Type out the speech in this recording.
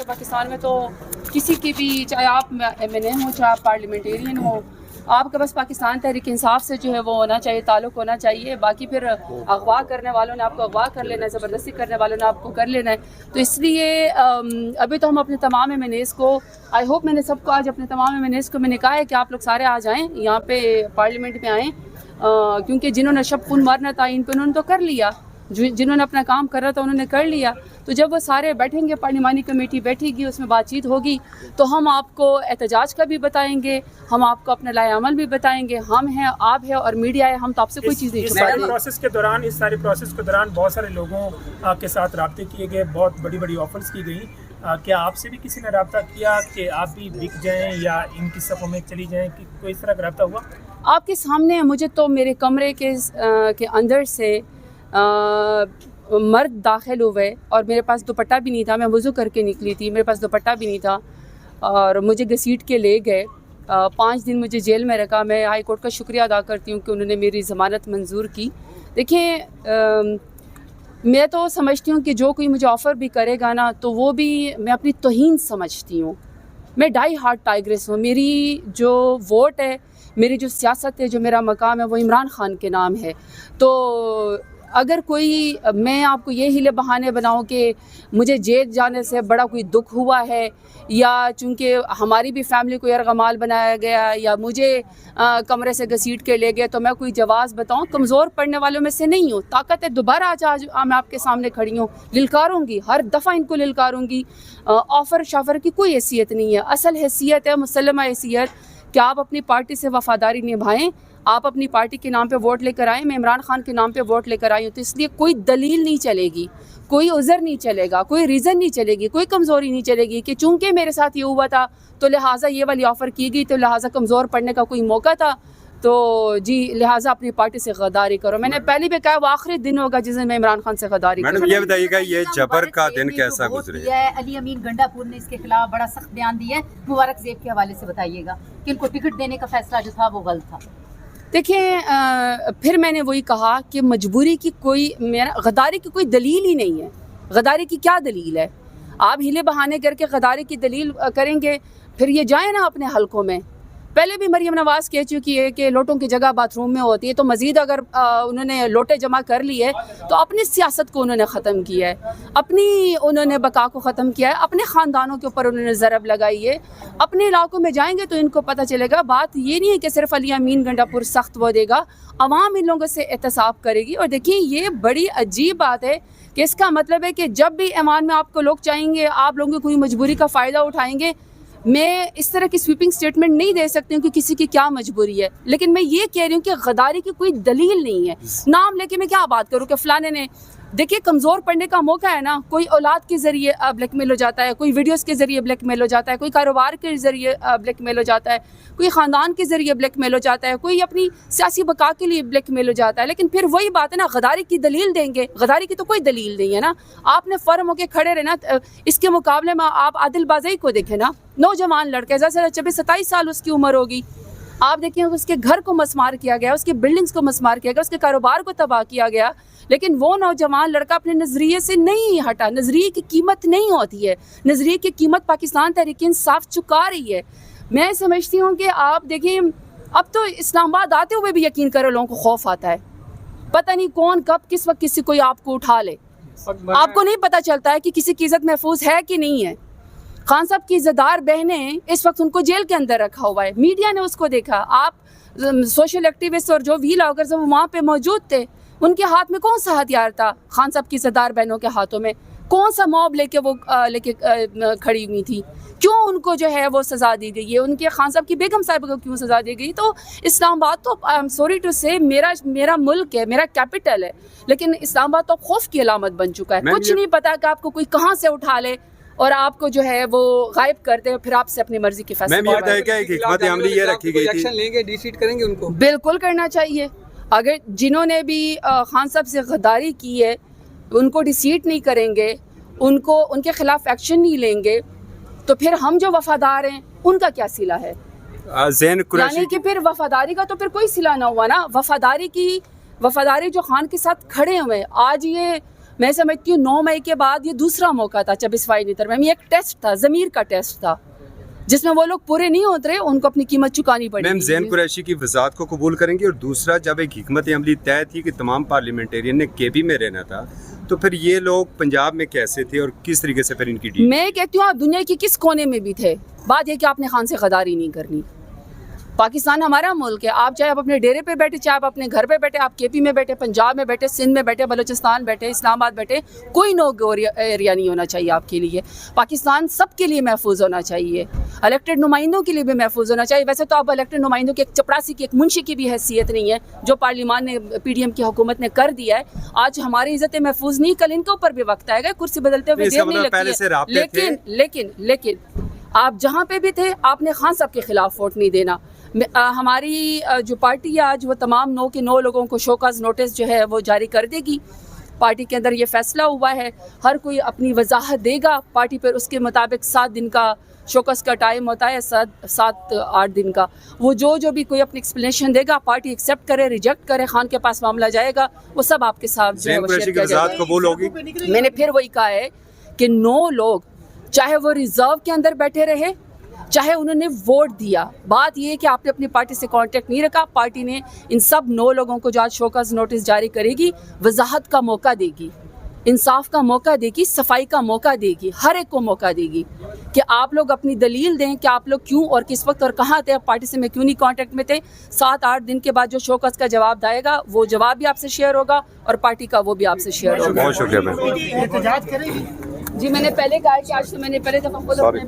پاکستان میں تو کسی کی بھی، چاہے آپ MNA ہوں چاہے آپ پارلیمنٹیرین ہوں، آپ کا بس پاکستان تحریک انصاف سے جو ہے وہ ہونا چاہیے، تعلق ہونا چاہیے. باقی پھر اغوا کرنے والوں نے آپ کو اغوا کر لینا ہے، زبردستی کرنے والوں نے آپ کو کر لینا ہے. تو اس لیے ابھی تو ہم اپنے تمام MNAs کو، آئی ہوپ میں نے سب کو آج اپنے تمام MNAs کو میں نے کہا ہے کہ آپ لوگ سارے آ جائیں یہاں پہ پارلیمنٹ میں آئیں، کیونکہ جنہوں نے شب خون مارنا تھا ان پہ انہوں نے تو کر لیا، جنہوں نے اپنا کام کر رہا تھا انہوں نے کر لیا. تو جب وہ سارے بیٹھیں گے، پارلیمانی کمیٹی بیٹھے گی، اس میں بات چیت ہوگی، تو ہم آپ کو احتجاج کا بھی بتائیں گے، ہم آپ کو اپنا لائحہ عمل بھی بتائیں گے. ہم ہیں، آپ ہے اور میڈیا ہے، ہم تو آپ سے کوئی چیز نہیں چھپاتے. پروسیس کے دوران، اس سارے پروسیس کے دوران بہت سارے لوگوں کے ساتھ رابطے کیے گئے، بہت بڑی بڑی آفرز کی گئیں. کیا آپ سے بھی کسی نے رابطہ کیا کہ آپ بھی بک جائیں یا ان کی صفوں میں چلی جائیں، کہ کوئی اس طرح کا رابطہ ہوا؟ آپ کے سامنے مجھے تو میرے کمرے کے اندر سے مرد داخل ہوئے اور میرے پاس دوپٹہ بھی نہیں تھا، میں وضو کر کے نکلی تھی، میرے پاس دوپٹہ بھی نہیں تھا، اور مجھے گھسیٹ کے لے گئے. 5 دن مجھے جیل میں رکھا. میں ہائی کورٹ کا شکریہ ادا کرتی ہوں کہ انہوں نے میری ضمانت منظور کی. دیکھیں، میں تو سمجھتی ہوں کہ جو کوئی مجھے آفر بھی کرے گا نا، تو وہ بھی میں اپنی توہین سمجھتی ہوں. میں ڈائی ہارٹ ٹائگرس ہوں. میری جو ووٹ ہے، میری جو سیاست ہے، جو میرا مقام ہے، وہ عمران خان کے نام ہے. تو اگر کوئی، میں آپ کو یہ ہیلے بہانے بناؤں کہ مجھے جیل جانے سے بڑا کوئی دکھ ہوا ہے، یا چونکہ ہماری بھی فیملی کو یرغمال بنایا گیا، یا مجھے کمرے سے گھسیٹ کے لے گئے، تو میں کوئی جواز بتاؤں؟ کمزور پڑنے والوں میں سے نہیں ہوں. طاقت ہے، دوبارہ آج میں آپ کے سامنے کھڑی ہوں، للکاروں گی، ہر دفعہ ان کو للکاروں گی. آفر شافر کی کوئی حیثیت نہیں ہے. اصل حیثیت ہے مسلمہ حیثیت کہ آپ اپنی پارٹی سے وفاداری نبھائیں. آپ اپنی پارٹی کے نام پہ ووٹ لے کر آئیں. میں عمران خان کے نام پہ ووٹ لے کر آئی ہوں، تو اس لیے کوئی دلیل نہیں چلے گی، کوئی عذر نہیں چلے گا، کوئی ریزن نہیں چلے گی، کوئی کمزوری نہیں چلے گی کہ چونکہ میرے ساتھ یہ ہوا تھا تو لہٰذا یہ والی آفر کی گئی، تو لہٰذا کمزور پڑنے کا کوئی موقع تھا، تو جی لہٰذا اپنی پارٹی سے غداری کرو. میں نے پہلے بھی کہا وہ آخری دن ہوگا جس دن میں عمران خان سے غداری کروں. میڈم یہ بتائیے گا، یہ جبر کا دن کیسا گزرے؟ علی امین گنڈا پور نے اس کے خلاف بڑا سخت بیان دیا ہے. مبارک زیب کے حوالے سے بتائیے گا کہ ان کو ٹکٹ دینے کا فیصلہ جو تھا وہ غلط تھا. دیکھیں، پھر میں نے وہی کہا کہ مجبوری کی کوئی، غداری کی کوئی دلیل ہی نہیں ہے. غداری کی کیا دلیل ہے؟ آپ ہیلے بہانے کر کے غداری کی دلیل کریں گے، پھر یہ جائیں نا اپنے حلقوں میں. پہلے بھی مریم نواز کہہ چکی ہے کہ لوٹوں کی جگہ باتھ روم میں ہوتی ہے، تو مزید اگر انہوں نے لوٹے جمع کر لیے تو اپنی سیاست کو انہوں نے ختم کیا ہے، اپنی انہوں نے بقا کو ختم کیا ہے، اپنے خاندانوں کے اوپر انہوں نے ضرب لگائی ہے. اپنے علاقوں میں جائیں گے تو ان کو پتہ چلے گا. بات یہ نہیں ہے کہ صرف علی امین گنڈا پور سخت وہ دے گا، عوام ان لوگوں سے احتساب کرے گی. اور دیکھیں، یہ بڑی عجیب بات ہے کہ اس کا مطلب ہے کہ جب بھی ایوان میں آپ کو لوگ چاہیں گے، آپ لوگوں کی کوئی مجبوری کا فائدہ اٹھائیں گے. میں اس طرح کی سویپنگ سٹیٹمنٹ نہیں دے سکتی ہوں کہ کسی کی کیا مجبوری ہے، لیکن میں یہ کہہ رہی ہوں کہ غداری کی کوئی دلیل نہیں ہے. نام لے کے میں کیا بات کروں کہ فلانے نے، دیکھیے کمزور پڑنے کا موقع ہے نا. کوئی اولاد کے ذریعے بلیک میل ہو جاتا ہے، کوئی ویڈیوز کے ذریعے بلیک میل ہو جاتا ہے، کوئی کاروبار کے ذریعے بلیک میل ہو جاتا ہے، کوئی خاندان کے ذریعے بلیک میل ہو جاتا ہے، کوئی اپنی سیاسی بقا کے لیے بلیک میل ہو جاتا ہے. لیکن پھر وہی بات ہے نا، غداری کی دلیل دیں گے؟ غداری کی تو کوئی دلیل نہیں ہے نا. آپ نے فرم ہو کے کھڑے رہنا. اس کے مقابلے میں آپ عادل بازئی کو دیکھیں نا، نوجوان لڑکے، زیادہ سے 26-27 سال اس کی عمر ہوگی. آپ دیکھیں اس کے گھر کو مسمار کیا گیا، اس کے بلڈنگز کو مسمار کیا گیا، اس کے کاروبار کو تباہ کیا گیا. لیکن وہ نوجوان لڑکا اپنے نظریے سے نہیں ہٹا. نظریے کی قیمت نہیں ہوتی ہے، نظریے کی قیمت پاکستان تحریک انصاف چکا رہی ہے. میں سمجھتی ہوں کہ آپ دیکھیں، اب تو اسلام آباد آتے ہوئے بھی یقین کرو لوگوں کو خوف آتا ہے. پتہ نہیں کون کب کس وقت کسی کوئی آپ کو اٹھا لے. آپ کو نہیں پتہ چلتا ہے کہ کسی کی عزت محفوظ ہے کہ نہیں ہے. خان صاحب کی عزتدار بہنیں اس وقت ان کو جیل کے اندر رکھا ہوا ہے. میڈیا نے اس کو دیکھا. آپ سوشل ایکٹیوسٹ اور جو وی لاگرز ہیں وہ وہاں پہ موجود تھے. ان کے ہاتھ میں کون سا ہتھیار تھا؟ خان صاحب کی عزتدار بہنوں کے ہاتھوں میں کون سا موب لے کے وہ کھڑی ہوئی تھی؟ کیوں ان کو جو ہے وہ سزا دی گئی ہے؟ ان کے خان صاحب کی بیگم صاحب کو کیوں سزا دی گئی؟ تو اسلام آباد تو آئی ایم سوری ٹو سے میرا ملک ہے، میرا کیپٹل ہے، لیکن اسلام آباد تو خوف کی علامت بن چکا ہے. کچھ نہیں پتا کہ آپ کو کوئی کہاں سے اٹھا لے اور آپ کو جو ہے وہ غائب کر دے، پھر آپ سے اپنی مرضی کی فیصلہ. میم یہ بتائیے کہ ایک حکمت عملی یہ رکھی گئی تھی، ایکشن لیں گے، ڈی سیٹ کریں گے ان کو؟ بالکل کرنا چاہیے. اگر جنہوں نے بھی خان صاحب سے غداری کی ہے ان کو ڈیسیٹ نہیں کریں گے، ان کے خلاف ایکشن نہیں لیں گے، تو پھر ہم جو وفادار ہیں ان کا کیا صلہ ہے؟ یعنی کہ پھر وفاداری کا تو پھر کوئی صلہ نہ ہوا نا. وفاداری جو خان کے ساتھ کھڑے ہوئے، آج یہ میں سمجھتی ہوں 9 مئی کے بعد یہ دوسرا موقع تھا 24 نیتر میں، یہ ایک ٹیسٹ تھا، ضمیر کا ٹیسٹ تھا، جس میں وہ لوگ پورے نہیں اترے، ان کو اپنی قیمت چکانی پڑی۔ میم زین قریشی کی وضاحت کو قبول کریں گے؟ اور دوسرا، جب ایک حکمت عملی طے تھی کہ تمام پارلیمنٹیرین نے کے پی میں رہنا تھا، تو پھر یہ لوگ پنجاب میں کیسے تھے اور کس طریقے سے پھر ان کی ڈیل؟ میں کہتی ہوں آپ دنیا کے کس کونے میں بھی تھے، بات یہ کہ آپ نے خان سے غداری نہیں کرنی۔ پاکستان ہمارا ملک ہے، آپ چاہے آپ اپنے ڈیرے پہ بیٹھے، چاہے آپ اپنے گھر پہ بیٹھے، آپ کے پی میں بیٹھے، پنجاب میں بیٹھے، سندھ میں بیٹھے، بلوچستان بیٹھے، اسلام آباد بیٹھے، کوئی نو گو ایریا نہیں ہونا چاہیے آپ کے لیے۔ پاکستان سب کے لیے محفوظ ہونا چاہیے، الیکٹڈ نمائندوں کے لیے بھی محفوظ ہونا چاہیے۔ ویسے تو آپ الیکٹڈ نمائندوں کے ایک چپڑاسی کی، ایک منشی کی بھی حیثیت نہیں ہے، جو پارلیمان نے پی ڈی ایم کی حکومت نے کر دیا ہے۔ آج ہماری عزت محفوظ نہیں، کل ان کے اوپر بھی وقت آئے گا، کرسی بدلتے ہوئے دیر نہیں لگتی ہے۔ لیکن آپ جہاں پہ بھی تھے، آپ نے خان صاحب کے خلاف ووٹ نہیں دینا۔ ہماری جو پارٹی ہے آج وہ تمام 9 کے 9 لوگوں کو شوکاز نوٹس جو ہے وہ جاری کر دے گی۔ پارٹی کے اندر یہ فیصلہ ہوا ہے، ہر کوئی اپنی وضاحت دے گا پارٹی پر، اس کے مطابق 7 دن کا شوکاز کا ٹائم ہوتا ہے، 7-8 دن کا، وہ جو بھی کوئی اپنی ایکسپلینیشن دے گا، پارٹی ایکسیپٹ کرے ریجیکٹ کرے، خان کے پاس معاملہ جائے گا، وہ سب آپ کے ساتھ جو ہے وہ شیئر کیا جائے گا۔ قبول ہوگی؟ میں نے پھر وہی کہا ہے کہ 9 لوگ چاہے وہ ریزرو کے اندر بیٹھے رہے، چاہے انہوں نے ووٹ دیا، بات یہ ہے کہ آپ نے اپنی پارٹی سے کانٹیکٹ نہیں رکھا۔ پارٹی نے ان سب 9 لوگوں کو جو آج شوکاز نوٹس جاری کرے گی، وضاحت کا موقع دے گی، انصاف کا موقع دے گی، صفائی کا موقع دے گی، ہر ایک کو موقع دے گی کہ آپ لوگ اپنی دلیل دیں کہ آپ لوگ کیوں اور کس وقت اور کہاں تھے، پارٹی سے میں کیوں نہیں کانٹیکٹ میں تھے۔ 7-8 دن کے بعد جو شوکاز کا جواب آئے گا، وہ جواب بھی آپ سے شیئر ہوگا اور پارٹی کا وہ بھی آپ سے شیئر ہوگا۔ بہت شکریہ میم۔ جی میں نے پہلے کہا کہ آج سے میں نے پہلے دفعہ خود اپنے